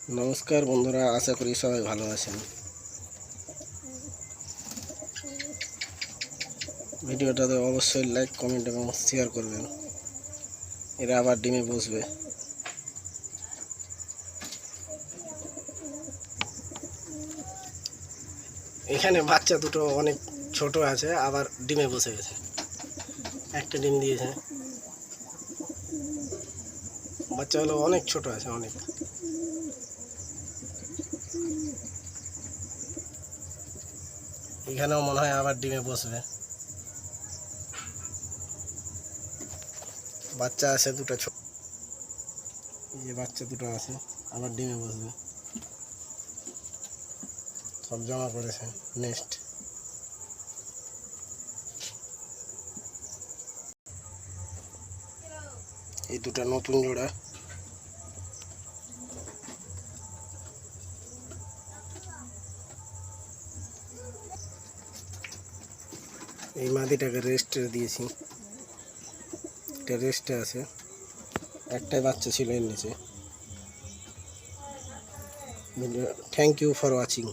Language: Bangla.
নমস্কার বন্ধুরা, আশা করি সবাই ভালো আছেন। ভিডিওটাতে অবশ্যই লাইক, কমেন্ট এবং শেয়ার করবেন। এরা আবার ডিমে বসবে। এখানে বাচ্চা দুটো অনেক ছোট আছে, আবার ডিমে বসে গেছে। একটা ডিম দিয়েছে, বাচ্চাগুলো অনেক ছোট আছে, অনেক। এখানেও মনে হয় আবার ডিমে বসবে। বাচ্চা আছে দুটো ছোট, এই যে বাচ্চা দুটো আছে, আবার ডিমে বসবে। সব জমা করেছে নেক্সট। এই দুটো নতুন জোড়া। এই মাদিটাকে রেস্টে দিয়েছি, এটা রেস্টে আছে। একটাই বাচ্চা ছিল এর নিচে। Thank you for watching.